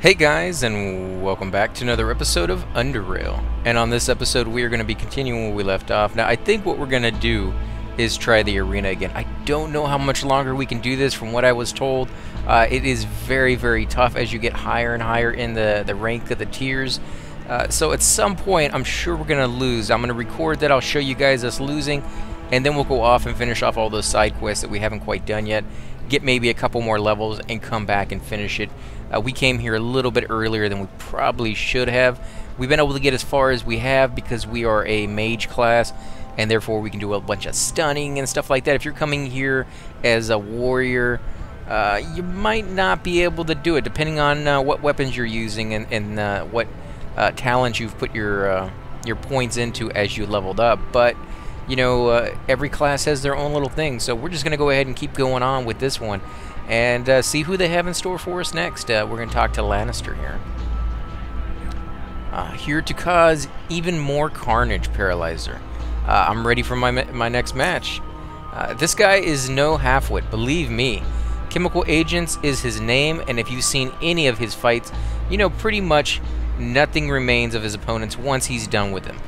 Hey guys, and welcome back to another episode of Underrail. And on this episode we are going to be continuing where we left off. Now I think what we're going to do is try the arena again. I don't know how much longer we can do this. From what I was told, it is very tough as you get higher and higher in the rank of the tiers. So at some point I'm sure we're going to lose. I'm going to record that, I'll show you guys us losing, and then we'll go off and finish off all those side quests that we haven't quite done yet. Get maybe a couple more levels and come back and finish it. We came here a little bit earlier than we probably should have. We've been able to get as far as we have because we are a mage class, and therefore we can do a bunch of stunning and stuff like that. If you're coming here as a warrior, you might not be able to do it, depending on what weapons you're using and what talents you've put your points into as you leveled up. But you know, every class has their own little thing, so we're just going to go ahead and keep going on with this one and see who they have in store for us next. We're going to talk to Lannister here. Here to cause even more carnage, Paralyzer. I'm ready for my next match. This guy is no halfwit, believe me. Chemical Agents is his name, and if you've seen any of his fights, you know pretty much nothing remains of his opponents once he's done with them.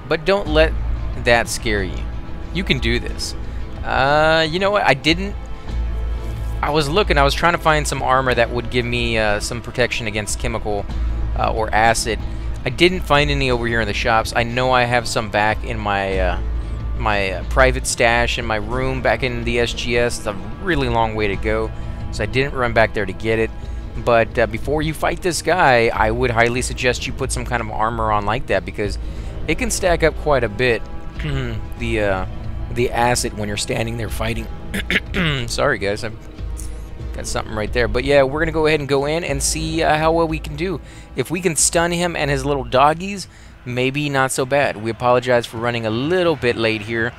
But don't let that scare you. You can do this. You know what? I was trying to find some armor that would give me some protection against chemical or acid. I didn't find any over here in the shops. I know I have some back in my my private stash in my room back in the SGS. It's a really long way to go, so I didn't run back there to get it. But before you fight this guy, I would highly suggest you put some kind of armor on like that, because it can stack up quite a bit. The acid when you're standing there fighting. Sorry guys, I've got something right there. But yeah, we're gonna go ahead and go in and see how well we can do. If we can stun him and his little doggies, maybe not so bad. We apologize for running a little bit late here.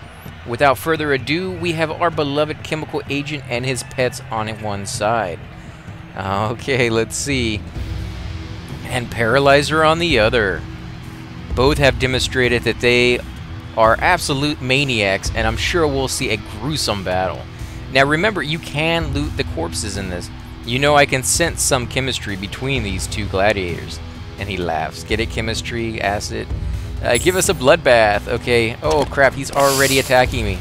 Without further ado, we have our beloved Chemical Agent and his pets on one side. Okay, let's see. And Paralyzer on the other. Both have demonstrated that they are absolute maniacs, and I'm sure we'll see a gruesome battle. Now remember, you can loot the corpses in this. You know, I can sense some chemistry between these two gladiators. And he laughs. Get it? Chemistry, acid. Give us a bloodbath. Okay. Oh crap, he's already attacking me.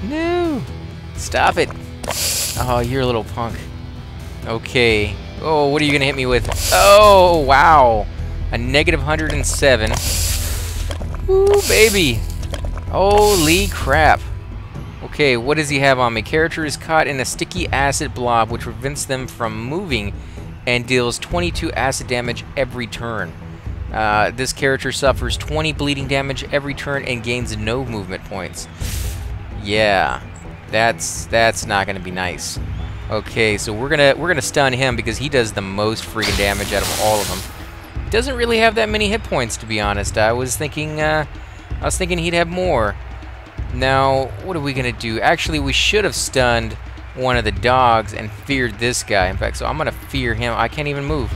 No! Stop it. Oh, you're a little punk. Okay. Oh, what are you gonna hit me with? Oh, wow. A negative 107. Ooh, baby. Holy crap. Okay, what does he have on me? Character is caught in a sticky acid blob which prevents them from moving and deals 22 acid damage every turn. This character suffers 20 bleeding damage every turn and gains no movement points. Yeah, that's not gonna be nice. Okay, so we're gonna stun him because he does the most freaking damage out of all of them. Doesn't really have that many hit points, to be honest. I was thinking he'd have more. Now, what are we gonna do? Actually, we should have stunned one of the dogs and feared this guy. In fact, so I'm gonna fear him. I can't even move.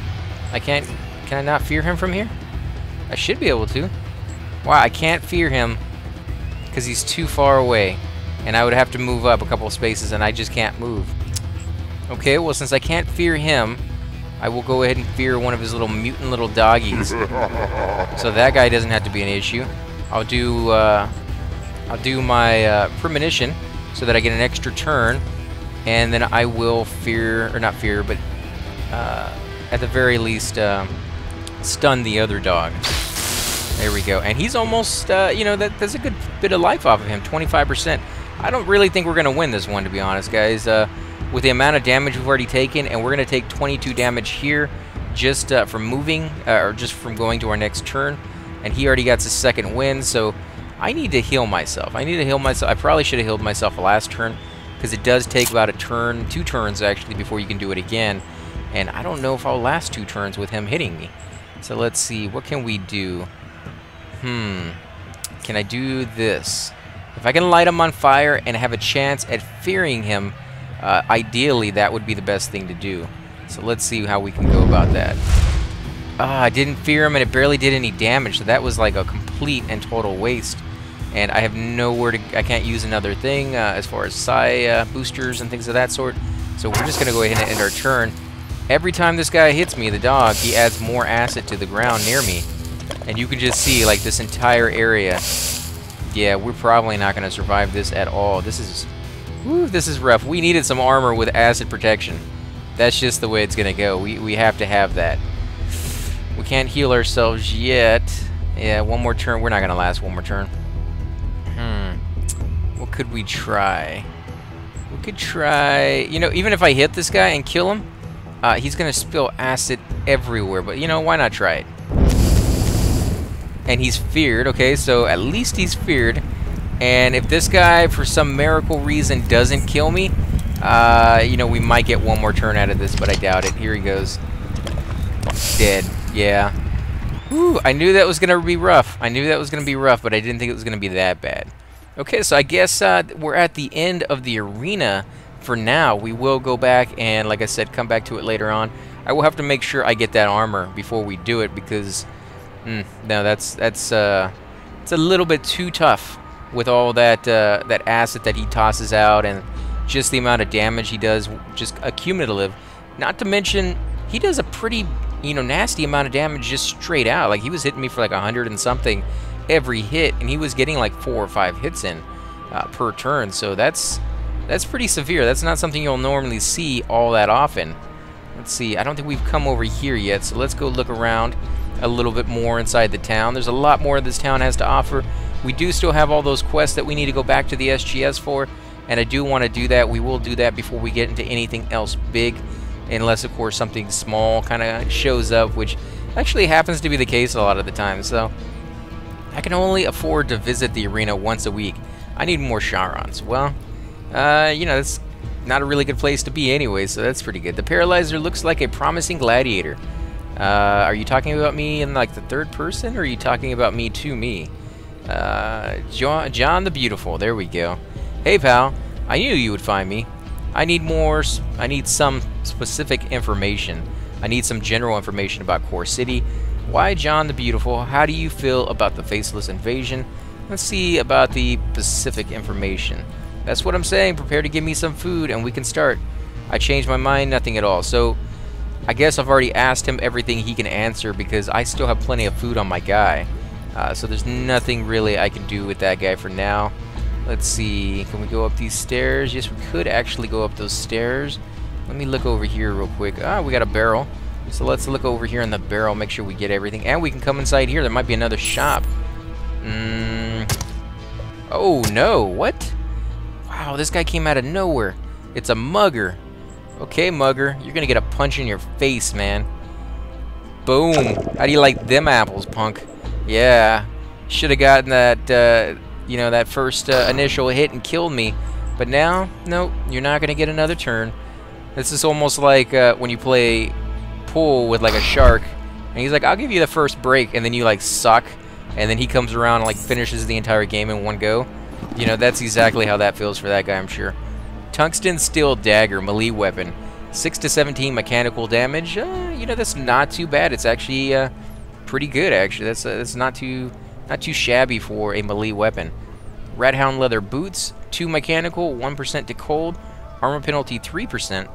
Can I not fear him from here? I should be able to. Wow, I can't fear him because he's too far away, and I would have to move up a couple of spaces, and I just can't move. Okay, well, since I can't fear him, I will go ahead and fear one of his little mutant little doggies. So that guy doesn't have to be an issue. I'll do my premonition so that I get an extra turn, and then I will fear, or not fear, but at the very least stun the other dog. There we go. And he's almost, you know, that's a good bit of life off of him, 25%. I don't really think we're gonna win this one, to be honest, guys. With the amount of damage we've already taken, and we're going to take 22 damage here just from moving, or just from going to our next turn, and he already got his second win, so I need to heal myself. I probably should have healed myself last turn, because it does take about a turn, 2 turns actually, before you can do it again, and I don't know if I'll last 2 turns with him hitting me. So let's see, what can we do? Can I do this? If I can light him on fire and have a chance at fearing him, ideally, that would be the best thing to do. So let's see how we can go about that. I didn't fear him, and it barely did any damage, so that was like a complete and total waste. And I have nowhere to... I can't use another thing as far as psi boosters and things of that sort. So we're just going to go ahead and end our turn. Every time this guy hits me, the dog, he adds more acid to the ground near me. And you can just see, like, this entire area. Yeah, we're probably not going to survive this at all. This is rough. We needed some armor with acid protection. That's just the way it's going to go. We have to have that. We can't heal ourselves yet. Yeah, one more turn. We're not going to last one more turn. What could we try? We could try... You know, even if I hit this guy and kill him, he's going to spill acid everywhere. But, you know, why not try it? And he's feared, okay? So at least he's feared. And if this guy, for some miracle reason, doesn't kill me, you know, we might get one more turn out of this, but I doubt it. Here he goes. Dead. Yeah. Ooh, I knew that was going to be rough. I knew that was going to be rough, but I didn't think it was going to be that bad. Okay, so I guess we're at the end of the arena for now. We will go back and, like I said, come back to it later on. I will have to make sure I get that armor before we do it because, no, that's it's a little bit too tough with all that that acid that he tosses out and just the amount of damage he does, just accumulative. Not to mention, he does a pretty, you know, nasty amount of damage just straight out. Like, he was hitting me for like 100 and something every hit, and he was getting like 4 or 5 hits in per turn. So that's pretty severe. That's not something you'll normally see all that often. Let's see. I don't think we've come over here yet, so let's go look around a little bit more inside the town. There's a lot more this town has to offer. We do still have all those quests that we need to go back to the SGS for, and I do want to do that. We will do that before we get into anything else big, unless, of course, something small kind of shows up, which actually happens to be the case a lot of the time. So I can only afford to visit the arena once a week. I need more Charons. Well, you know, it's not a really good place to be anyway, so that's pretty good. The Paralyzer looks like a promising gladiator. Are you talking about me in, like, the third person, or are you talking about me to me? John the Beautiful. There we go. Hey, pal. I knew you would find me. I need some specific information. I need some general information about Core City. Why John the Beautiful? How do you feel about the faceless invasion? Let's see about the specific information. That's what I'm saying. Prepare to give me some food and we can start. I changed my mind. Nothing at all. So I guess I've already asked him everything he can answer because I still have plenty of food on my guy. So there's nothing really I can do with that guy for now. Let's see. Can we go up these stairs? Yes, we could actually go up those stairs. Let me look over here real quick. Ah, we got a barrel. So let's look over here in the barrel, make sure we get everything. And we can come inside here. There might be another shop. Oh, no. What? Wow, this guy came out of nowhere. It's a mugger. Okay, mugger. You're going to get a punch in your face, man. Boom. How do you like them apples, punk? Yeah. Should have gotten that, you know, that first initial hit and killed me. But now, nope, you're not going to get another turn. This is almost like when you play pool with, like, a shark. And he's like, I'll give you the first break. And then you, like, suck. And then he comes around and, like, finishes the entire game in one go. You know, that's exactly how that feels for that guy, I'm sure. Tungsten Steel Dagger, melee weapon. 6 to 17 mechanical damage. You know, that's not too bad. It's actually pretty good, actually. That's not too shabby for a melee weapon. Rathound leather boots, 2 mechanical, 1% to cold. Armor penalty 3%.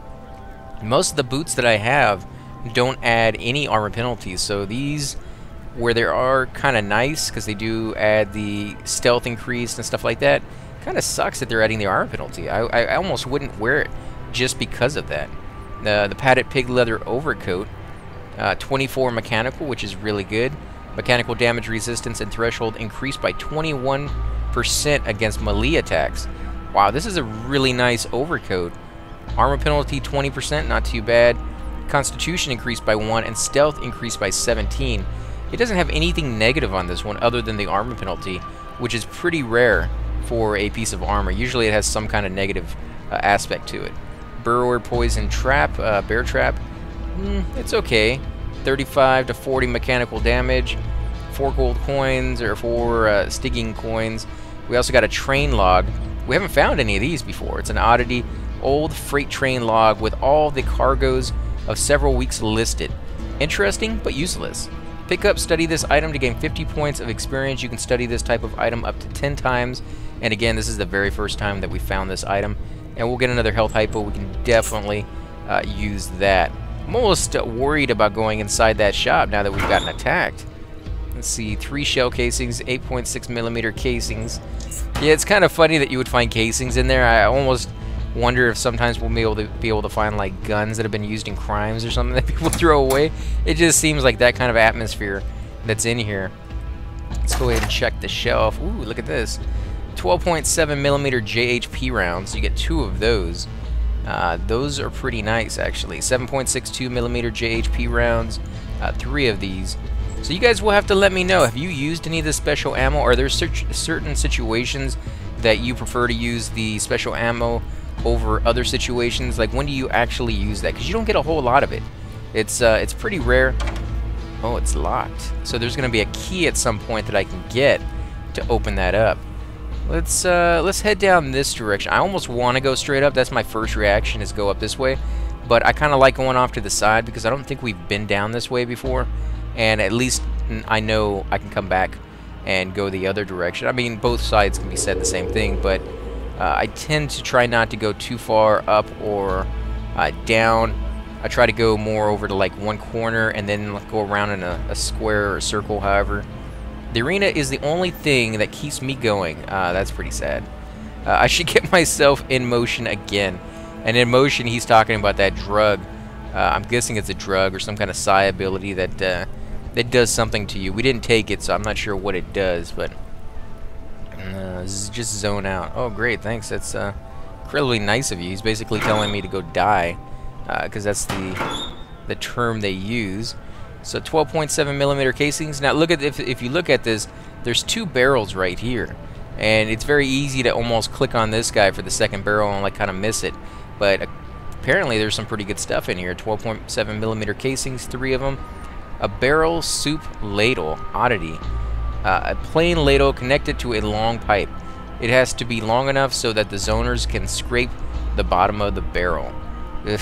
Most of the boots that I have don't add any armor penalties, so these, where they are kind of nice because they do add the stealth increase and stuff like that, kind of sucks that they're adding the armor penalty. I almost wouldn't wear it just because of that. The padded pig leather overcoat, 24 mechanical, which is really good. Mechanical damage resistance and threshold increased by 21% against melee attacks. Wow, this is a really nice overcoat. Armor penalty 20%, not too bad. Constitution increased by 1 and stealth increased by 17. It doesn't have anything negative on this one other than the armor penalty, which is pretty rare for a piece of armor. Usually it has some kind of negative aspect to it. Burrower poison trap, bear trap, it's okay. 35 to 40 mechanical damage, 4 gold coins or 4 stinging coins. We also got a train log. We haven't found any of these before. It's an oddity. Old freight train log with all the cargoes of several weeks listed. Interesting, but useless. Pick up, study this item to gain 50 points of experience. You can study this type of item up to 10 times. And again, this is the very first time that we found this item. And we'll get another health hypo. We can definitely use that. I'm almost worried about going inside that shop now that we've gotten attacked. Let's see, 3 shell casings, 8.6mm casings. Yeah, it's kind of funny that you would find casings in there. I almost wonder if sometimes we'll be able to find like guns that have been used in crimes or something that people throw away. It just seems like that kind of atmosphere that's in here. Let's go ahead and check the shelf. Ooh, look at this. 12.7mm JHP rounds. You get 2 of those. Those are pretty nice, actually. 7.62mm JHP rounds. 3 of these. So you guys will have to let me know. Have you used any of this special ammo? Are there certain situations that you prefer to use the special ammo over other situations? Like, when do you actually use that? Because you don't get a whole lot of it. It's pretty rare. Oh, it's locked. So there's going to be a key at some point that I can get to open that up. Let's head down this direction. I almost want to go straight up. That's my first reaction, is go up this way. But I kind of like going off to the side because I don't think we've been down this way before. And at least I know I can come back and go the other direction. I mean, both sides can be said the same thing, but I tend to try not to go too far up or down. I try to go more over to like one corner and then go around in a square or a circle, however. The arena is the only thing that keeps me going. That's pretty sad. I should get myself in motion again. And in motion, he's talking about that drug. I'm guessing it's a drug or some kind of psi ability that that does something to you. We didn't take it, so I'm not sure what it does, but just zone out. Oh, great, thanks. That's incredibly nice of you. He's basically telling me to go die, because that's the term they use. So 12.7mm casings. Now look at, if you look at this, there's 2 barrels right here, and it's very easy to almost click on this guy for the second barrel and like kind of miss it. But apparently there's some pretty good stuff in here. 12.7mm casings, 3 of them. A barrel soup ladle, oddity. A plain ladle connected to a long pipe. It has to be long enough so that the zoners can scrape the bottom of the barrel. Ugh.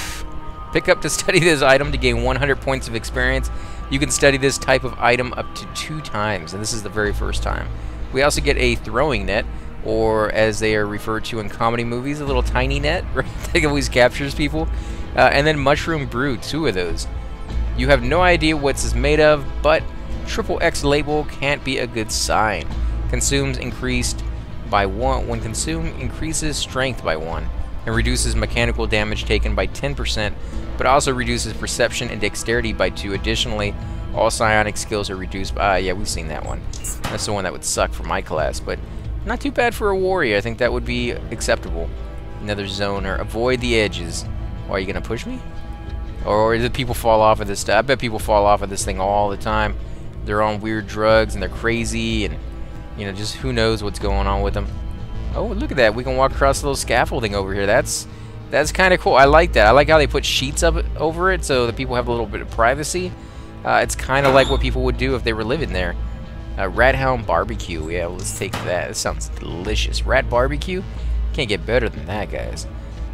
Pick up to study this item to gain 100 points of experience. You can study this type of item up to 2 times, and this is the very first time. We also get a throwing net, or as they are referred to in comedy movies, a little tiny net, right? That always captures people. And then mushroom brew, 2 of those. You have no idea what this is made of, but XXX label can't be a good sign. Consumes increased by 1. When consumed, increases strength by 1 and reduces mechanical damage taken by 10%, but also reduces perception and dexterity by 2. Additionally, all psionic skills are reduced by... yeah, we've seen that one. That's the one that would suck for my class, but not too bad for a warrior. I think that would be acceptable. Another zoner. Avoid the edges. Why, are you going to push me? Or do people fall off of this stuff? I bet people fall off of this thing all the time. They're on weird drugs and they're crazy, and you know, just who knows what's going on with them. Oh, look at that. We can walk across a little scaffolding over here. That's kind of cool. I like that. I like how they put sheets up over it so that people have a little bit of privacy. It's kind of like what people would do if they were living there. Rat Hound Barbecue. Yeah, well, let's take that. It sounds delicious. Rat Barbecue? Can't get better than that, guys.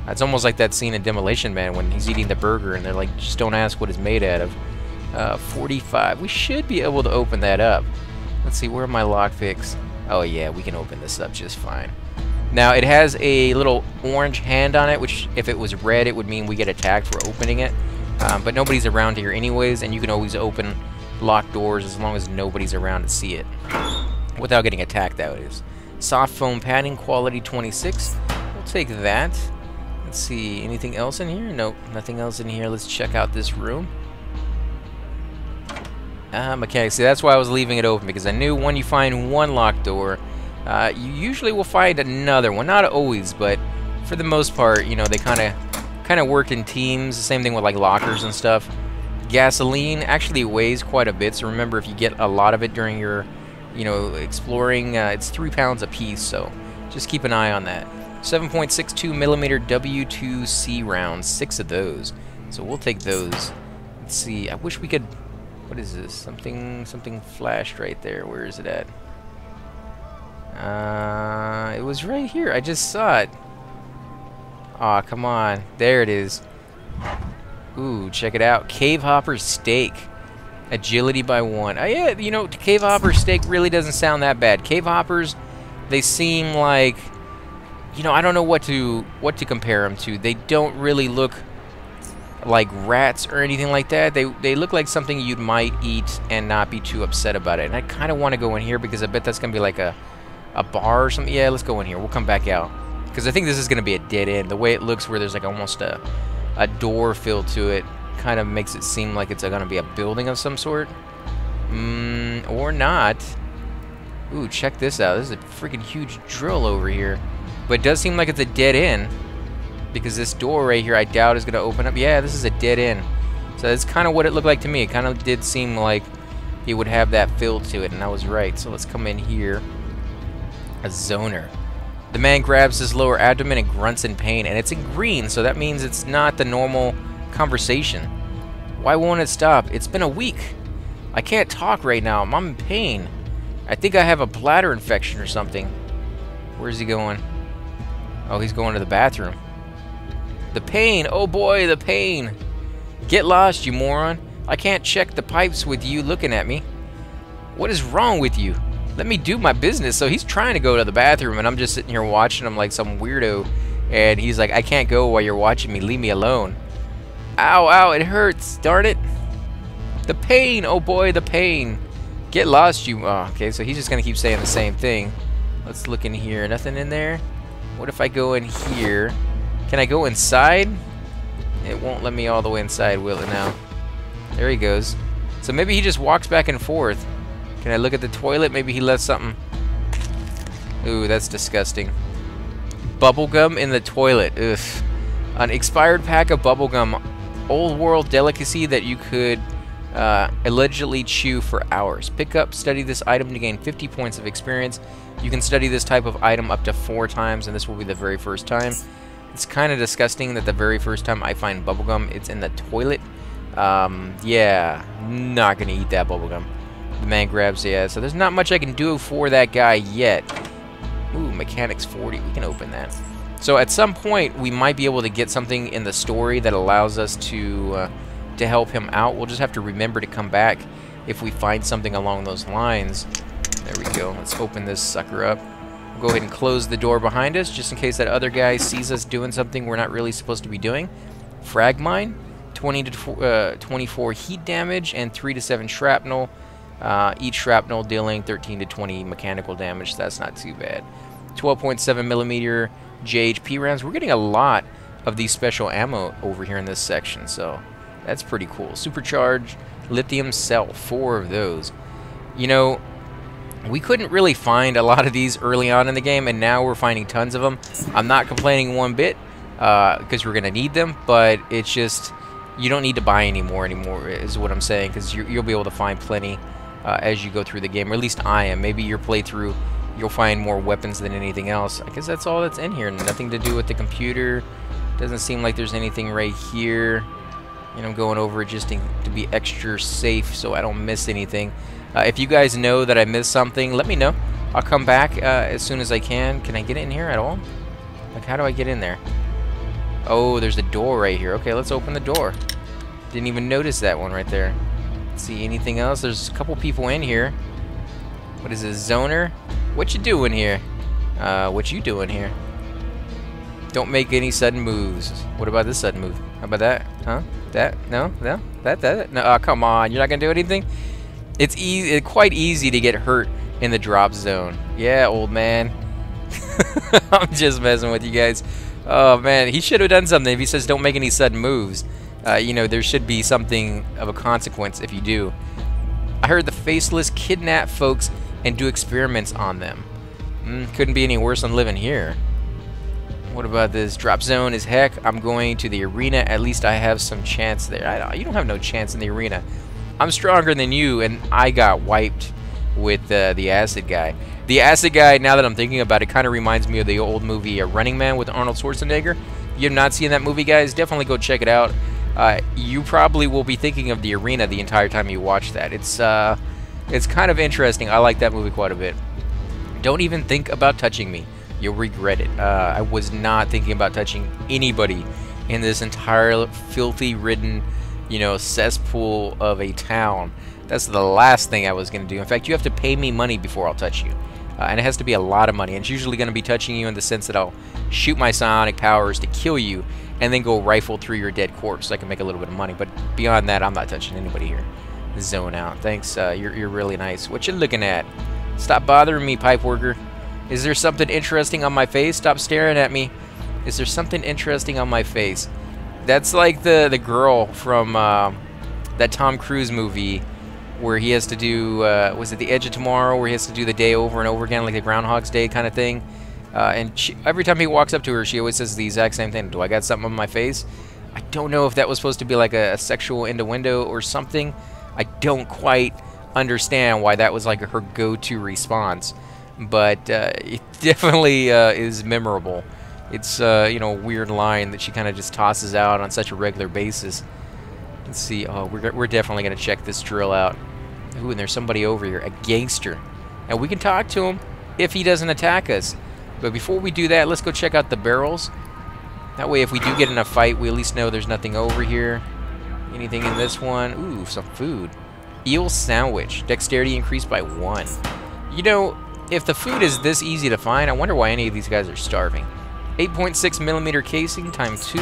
It's almost like that scene in Demolition Man when he's eating the burger and they're like, just don't ask what it's made out of. 45. We should be able to open that up. Let's see, where are my lockpicks? Oh yeah, we can open this up just fine. Now, it has a little orange hand on it, which if it was red, it would mean we get attacked for opening it. But nobody's around here anyways, and you can always open locked doors as long as nobody's around to see it. Without getting attacked, that is. Soft foam padding, quality 26. We'll take that. Let's see, anything else in here? Nope, nothing else in here. Let's check out this room. Mechanics. See, that's why I was leaving it open, because I knew when you find one locked door, you usually will find another one. Not always, but for the most part, you know, they kind of work in teams. The same thing with like lockers and stuff. Gasoline actually weighs quite a bit, so remember, if you get a lot of it during your, you know, exploring, it's 3 pounds a piece, so just keep an eye on that. 7.62mm W2C rounds, 6 of those. So we'll take those. Let's see. I wish we could. What is this? Something flashed right there. Where is it at? It was right here. I just saw it. Aw, come on. There it is. Ooh, check it out. Cave Hopper Steak. Agility by 1. Yeah, you know, Cave Hopper Steak really doesn't sound that bad. Cave Hoppers, they seem like, you know, I don't know what to compare them to. They don't really look like rats or anything like that. They look like something you might eat and not be too upset about it. And I kind of want to go in here because I bet that's going to be like a bar or something. Yeah, let's go in here. We'll come back out. Because I think this is going to be a dead end. The way it looks where there's like almost a door filled to it kind of makes it seem like it's going to be a building of some sort. Or not. Ooh, check this out. This is a freaking huge drill over here. But it does seem like it's a dead end. Because this door right here, I doubt is going to open up. Yeah, this is a dead end. So that's kind of what it looked like to me. It kind of did seem like it would have that filled to it, and I was right. So let's come in here. A zoner. The man grabs his lower abdomen and grunts in pain, and it's in green, so that means it's not the normal conversation. Why won't it stop? It's been a week. I can't talk right now. I'm in pain. I think I have a bladder infection or something. Where's he going? Oh, he's going to the bathroom. The pain! Oh boy, the pain! Get lost, you moron! I can't check the pipes with you looking at me. What is wrong with you? Let me do my business. So he's trying to go to the bathroom, and I'm just sitting here watching him like some weirdo. And he's like, I can't go while you're watching me. Leave me alone. Ow, ow, it hurts. Darn it. The pain! Oh boy, the pain! Get lost, you... Oh, okay, so he's just going to keep saying the same thing. Let's look in here. Nothing in there? What if I go in here? Can I go inside? It won't let me all the way inside, will it now? There he goes. So maybe he just walks back and forth. Can I look at the toilet? Maybe he left something. Ooh, that's disgusting. Bubblegum in the toilet. Ugh. An expired pack of bubblegum. Old world delicacy that you could allegedly chew for hours. Pick up, study this item to gain 50 points of experience. You can study this type of item up to 4 times, and this will be the very first time. It's kind of disgusting that the very first time I find bubblegum, it's in the toilet. Yeah, not gonna eat that bubblegum. The man grabs, yeah, so there's not much I can do for that guy yet. Ooh, mechanics 40, we can open that. So at some point, we might be able to get something in the story that allows us to help him out. We'll just have to remember to come back if we find something along those lines. There we go, let's open this sucker up. Go ahead and close the door behind us just in case that other guy sees us doing something we're not really supposed to be doing. Frag mine, 20 to 24 heat damage and 3 to 7 shrapnel. Each shrapnel dealing 13 to 20 mechanical damage. So that's not too bad. 12.7 millimeter JHP rounds. We're getting a lot of these special ammo over here in this section, so that's pretty cool. Supercharged lithium cell, 4 of those. You know, we couldn't really find a lot of these early on in the game, and now we're finding tons of them. I'm not complaining one bit, because we're going to need them, but it's just, you don't need to buy any more anymore, is what I'm saying, because you'll be able to find plenty as you go through the game, or at least I am. Maybe your playthrough, you'll find more weapons than anything else. I guess that's all that's in here. Nothing to do with the computer. Doesn't seem like there's anything right here. And I'm going over it just to be extra safe so I don't miss anything. If you guys know that I missed something, let me know. I'll come back as soon as I can. Can I get in here at all? Like, how do I get in there? Oh, there's a door right here. Okay, let's open the door. Didn't even notice that one right there. Let's see, anything else? There's a couple people in here. What is this, zoner? What you doing here? What you doing here? Don't make any sudden moves. What about this sudden move? How about that? Huh? That? No? No? That? No, come on. You're not gonna do anything? It's quite easy to get hurt in the drop zone. Yeah, old man. I'm just messing with you guys. Oh, man. He should have done something. If he says don't make any sudden moves, you know, there should be something of a consequence if you do. I heard the faceless kidnap folks and do experiments on them. Couldn't be any worse than living here. What about this? Drop zone is heck. I'm going to the arena. At least I have some chance there. You don't have no chance in the arena. I'm stronger than you, and I got wiped with the acid guy. The acid guy, now that I'm thinking about it, kind of reminds me of the old movie Running Man with Arnold Schwarzenegger. If you have not seen that movie, guys, definitely go check it out. You probably will be thinking of the arena the entire time you watch that. It's kind of interesting. I like that movie quite a bit. Don't even think about touching me. You'll regret it. I was not thinking about touching anybody in this entire filthy-ridden, you know, cesspool of a town. That's the last thing I was going to do. In fact, you have to pay me money before I'll touch you. and it has to be a lot of money. And it's usually going to be touching you in the sense that I'll shoot my psionic powers to kill you, and then go rifle through your dead corpse so I can make a little bit of money. But beyond that, I'm not touching anybody here. Zone out. Thanks. You're really nice. What you looking at? Stop bothering me, pipe worker. Is there something interesting on my face? Stop staring at me. Is there something interesting on my face? That's like the girl from that Tom Cruise movie where he has to do, was it The Edge of Tomorrow, where he has to do the day over and over again, like the Groundhog's Day kind of thing. And every time he walks up to her, she always says the exact same thing. Do I got something on my face? I don't know if that was supposed to be like a sexual innuendo or something. I don't quite understand why that was like her go-to response. But it definitely is memorable. It's, you know, a weird line that she kind of just tosses out on such a regular basis. Let's see. Oh, we're definitely going to check this drill out. Ooh, and there's somebody over here, a gangster. And we can talk to him if he doesn't attack us. But before we do that, let's go check out the barrels. That way, if we do get in a fight, we at least know there's nothing over here. Anything in this one? Ooh, some food. Eel sandwich. Dexterity increased by 1. You know, if the food is this easy to find, I wonder why any of these guys are starving. 8.6 millimeter casing, time 2.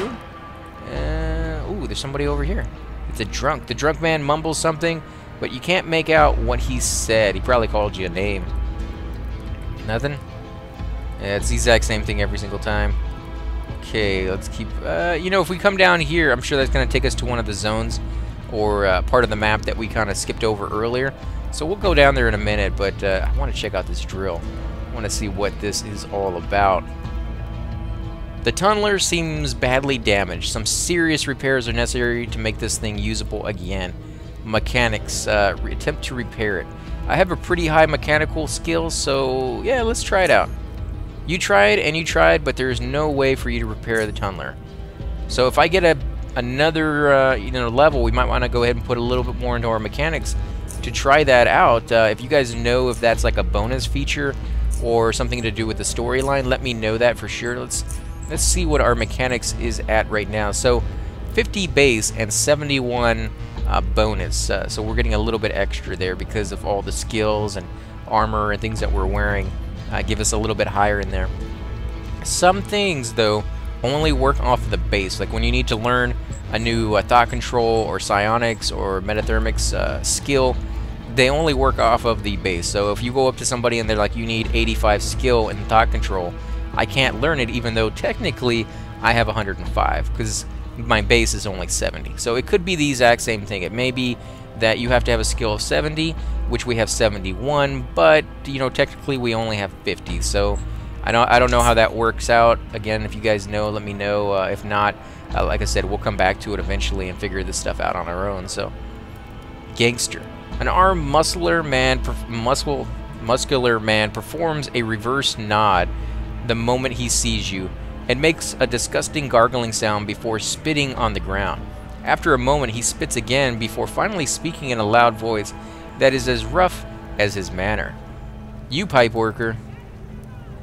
Ooh, there's somebody over here. It's a drunk. The drunk man mumbles something, but you can't make out what he said. He probably called you a name. Nothing? Yeah, it's the exact same thing every single time. Okay, let's keep... you know, if we come down here, I'm sure that's going to take us to one of the zones or part of the map that we kind of skipped over earlier. So we'll go down there in a minute, but I want to check out this drill. I want to see what this is all about. The tunneler seems badly damaged. Some serious repairs are necessary to make this thing usable again. Mechanics, attempt to repair it. I have a pretty high mechanical skill, so yeah, let's try it out. You tried and you tried, but there's no way for you to repair the tunneler. So if I get another you know, level, we might want to go ahead and put a little bit more into our mechanics to try that out. If you guys know if that's like a bonus feature or something to do with the storyline, let me know that for sure. Let's see what our mechanics is at right now. So 50 base and 71 bonus. So we're getting a little bit extra there because of all the skills and armor and things that we're wearing. Give us a little bit higher in there. Some things, though, only work off of the base. Like when you need to learn a new thought control or psionics or metathermics skill, they only work off of the base. So if you go up to somebody and they're like, you need 85 skill in thought control, I can't learn it even though technically I have 105 because my base is only 70. So it could be the exact same thing. It may be that you have to have a skill of 70, which we have 71, but you know, technically we only have 50. So I don't know how that works out. Again, if you guys know, let me know. If not, like I said, we'll come back to it eventually and figure this stuff out on our own. So, gangster, an armed muscular man performs a reverse nod the moment he sees you and makes a disgusting gargling sound before spitting on the ground. After a moment, he spits again before finally speaking in a loud voice that is as rough as his manner. You pipe worker,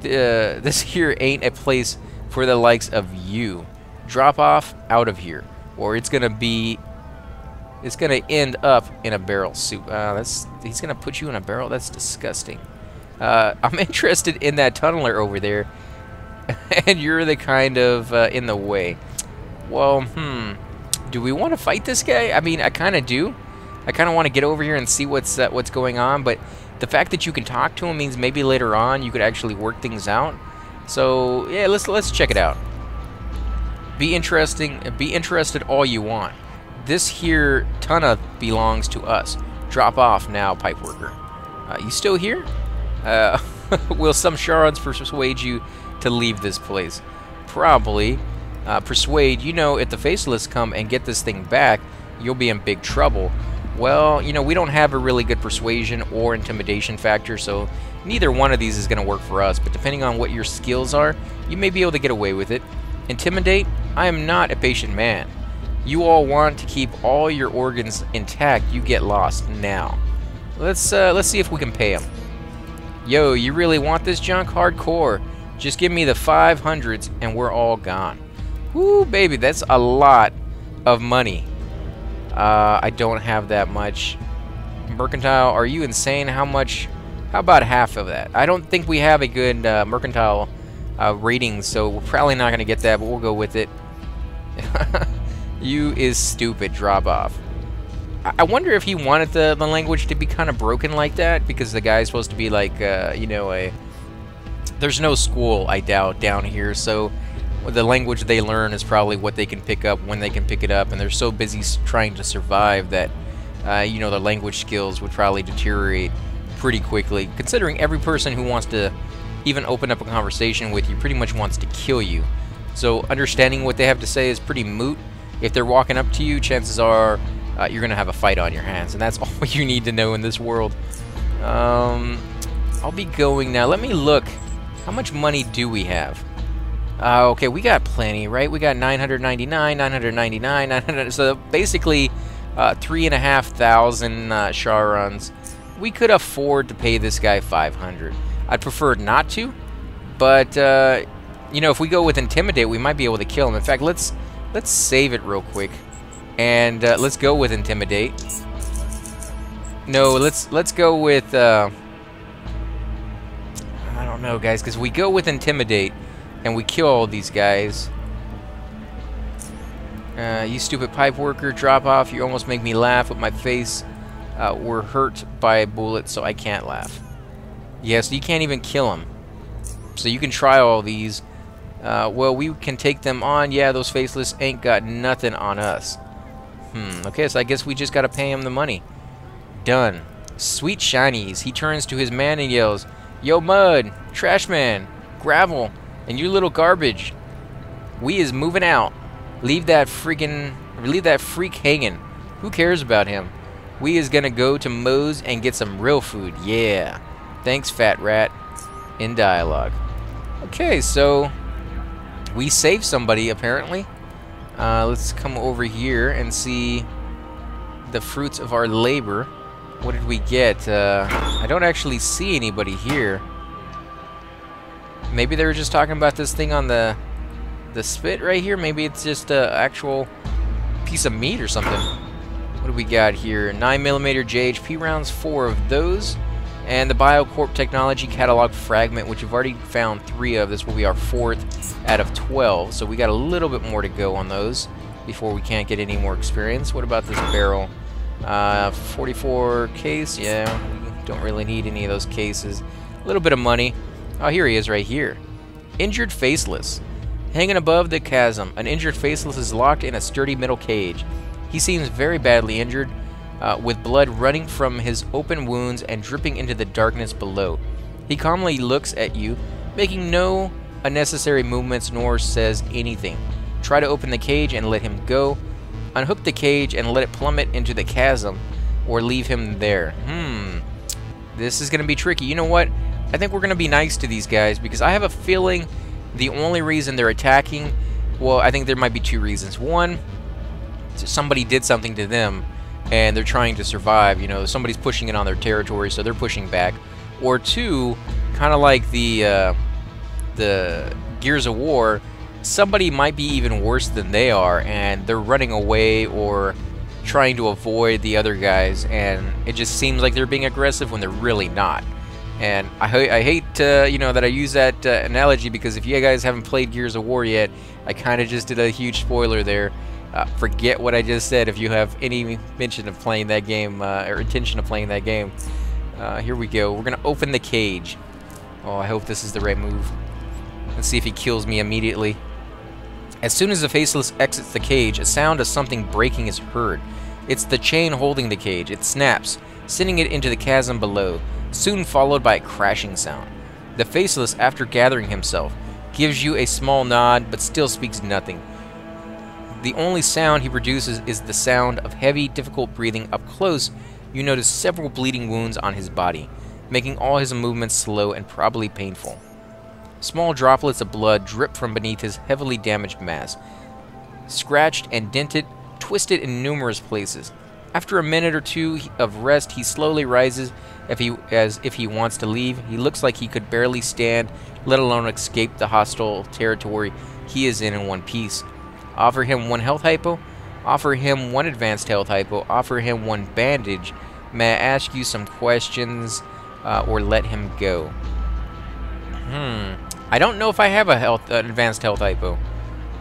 this here ain't a place for the likes of you. Drop off out of here, or it's gonna end up in a barrel soup. He's gonna put you in a barrel. That's disgusting. I'm interested in that tunneler over there, and you're the kind of in the way. Well, do we want to fight this guy? I mean, I kind of do. I kind of want to get over here and see what's going on, but the fact that you can talk to him means maybe later on you could actually work things out. So yeah, let's check it out. Be interested all you want. This here tunna belongs to us. Drop off now, pipe worker. You still here? Will some shards persuade you to leave this place? Probably. Persuade, you know, if the faceless come and get this thing back, you'll be in big trouble. Well, you know, we don't have a really good persuasion or intimidation factor, so neither one of these is going to work for us, but depending on what your skills are, you may be able to get away with it. Intimidate? I am not a patient man. You all want to keep all your organs intact, you get lost now. Let's see if we can pay him. Yo, you really want this junk? Hardcore. Just give me the 500s and we're all gone. Woo, baby, that's a lot of money. I don't have that much. Mercantile, are you insane? How much How about half of that? I don't think we have a good mercantile rating, so we're probably not going to get that, but we'll go with it. You is stupid, drop off. I wonder if he wanted the language to be kind of broken like that, because the guy's supposed to be like, you know, there's no school, I doubt, down here, so the language they learn is probably what they can pick up when they can pick it up, and they're so busy trying to survive that, you know, their language skills would probably deteriorate pretty quickly, considering every person who wants to even open up a conversation with you pretty much wants to kill you. So understanding what they have to say is pretty moot. If they're walking up to you, chances are you're going to have a fight on your hands, and that's all you need to know in this world. I'll be going now. Let me look. How much money do we have? Okay, we got plenty, right? We got 999, 999, 900. So basically 3,500 Charons. We could afford to pay this guy 500. I'd prefer not to, but you know, if we go with Intimidate, we might be able to kill him. In fact, let's save it real quick, and let's go with Intimidate. No, let's go with I don't know, guys, because we go with Intimidate and we kill all these guys. You stupid pipe worker, drop off. You almost make me laugh with my face. We're hurt by a bullet, so I can't laugh. Yes, you can't even kill him. So you can try all these. Well, we can take them on. Yeah, those faceless ain't got nothing on us. Okay, so I guess we just gotta pay him the money. Done. Sweet shinies. He turns to his man and yells, "Yo, mud, trash man, gravel, and you little garbage. We is moving out. Leave that freak hanging. Who cares about him? We is gonna go to Moe's and get some real food. Yeah. Thanks, fat rat." In dialogue. Okay, so we saved somebody apparently. Let's come over here and see the fruits of our labor. What did we get? I don't actually see anybody here. Maybe they were just talking about this thing on the spit right here. Maybe it's just an actual piece of meat or something. What do we got here? 9mm JHP rounds, 4 of those. And the BioCorp Technology Catalog Fragment, which we've already found 3 of. This will be our 4th out of 12. So we got a little bit more to go on those before we can't get any more experience. What about this barrel? 44 case. Yeah, we don't really need any of those cases. A little bit of money. Oh, here he is right here. Injured Faceless. Hanging above the chasm, an injured Faceless is locked in a sturdy metal cage. He seems very badly injured, with blood running from his open wounds and dripping into the darkness below. He calmly looks at you, making no unnecessary movements nor says anything. Try to open the cage and let him go. Unhook the cage and let it plummet into the chasm, or leave him there. This is going to be tricky. You know what? I think we're going to be nice to these guys, because I have a feeling the only reason they're attacking, well, I think there might be 2 reasons. One, somebody did something to them, and they're trying to survive. You know, somebody's pushing in on their territory, so they're pushing back. Or 2, kind of like the Gears of War, somebody might be even worse than they are, and they're running away or trying to avoid the other guys, and it just seems like they're being aggressive when they're really not. And I hate you know, that I use that analogy, because if you guys haven't played Gears of War yet, I kind of just did a huge spoiler there. Forget what I just said if you have any mention of playing that game, or intention of playing that game. Here we go. We're going to open the cage. Oh, I hope this is the right move. Let's see if he kills me immediately. As soon as the Faceless exits the cage, a sound of something breaking is heard. It's the chain holding the cage. It snaps, sending it into the chasm below, soon followed by a crashing sound. The Faceless, after gathering himself, gives you a small nod, but still speaks nothing. The only sound he produces is the sound of heavy, difficult breathing. Up close, you notice several bleeding wounds on his body, making all his movements slow and probably painful. Small droplets of blood drip from beneath his heavily damaged mass, scratched and dented, twisted in numerous places. After a minute or 2 of rest, he slowly rises as if he wants to leave. He looks like he could barely stand, let alone escape the hostile territory he is in one piece. Offer him 1 health hypo, offer him 1 advanced health hypo, offer him 1 bandage. May I ask you some questions? or let him go. I don't know if I have a advanced health hypo.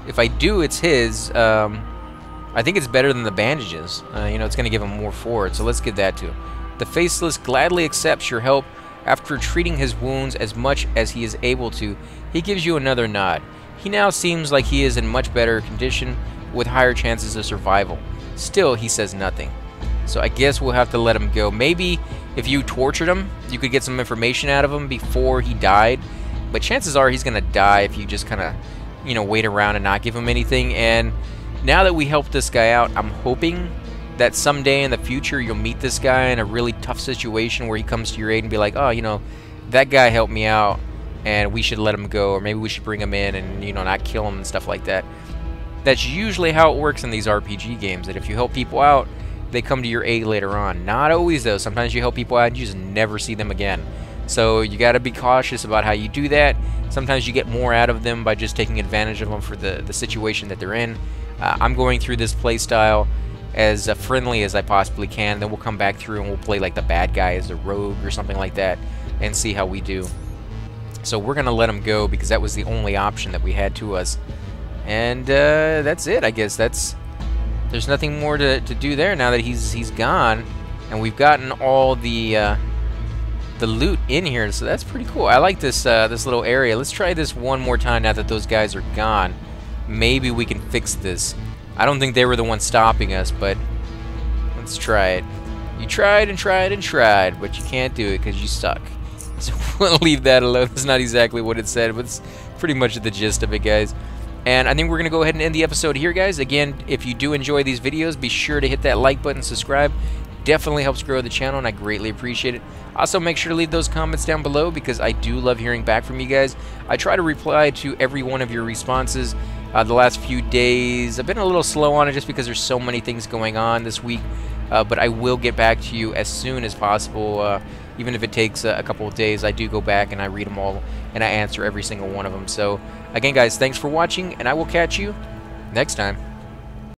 If I do, it's his. I think it's better than the bandages. You know, it's going to give him more forward, so let's give that to him. The Faceless gladly accepts your help. After treating his wounds as much as he is able to, he gives you another nod. He now seems like he is in much better condition with higher chances of survival. Still, he says nothing. So I guess we'll have to let him go. Maybe if you tortured him, you could get some information out of him before he died. But chances are he's going to die if you just kind of, you know, wait around and not give him anything. And now that we helped this guy out, I'm hoping that someday in the future you'll meet this guy in a really tough situation where he comes to your aid and be like, oh, you know, that guy helped me out and we should let him go, or maybe we should bring him in and, you know, not kill him and stuff like that. That's usually how it works in these RPG games, that if you help people out, they come to your aid later on. Not always, though. Sometimes you help people out and you just never see them again. So you got to be cautious about how you do that. Sometimes you get more out of them by just taking advantage of them for the situation that they're in. I'm going through this playstyle as friendly as I possibly can. Then we'll come back through and we'll play like the bad guy as a rogue or something like that and see how we do. So we're going to let him go because that was the only option that we had to us. And that's it, I guess. There's nothing more to do there now that he's gone. And we've gotten all the loot in here, so that's pretty cool. I like this this little area. Let's try this one more time now that those guys are gone. Maybe we can fix this. I don't think they were the ones stopping us, but let's try it. You tried and tried and tried, but you can't do it because you suck. So we'll leave that alone. That's not exactly what it said, but it's pretty much the gist of it, guys. And I think we're going to go ahead and end the episode here, guys. Again, if you do enjoy these videos, be sure to hit that like button, subscribe. Definitely helps grow the channel, and I greatly appreciate it. Also, make sure to leave those comments down below because I do love hearing back from you guys. I try to reply to every one of your responses. The last few days, I've been a little slow on it just because there's so many things going on this week. But I will get back to you as soon as possible. Even if it takes a couple of days, I do go back and I read them all and I answer every single one of them. So, again, guys, thanks for watching, and I will catch you next time.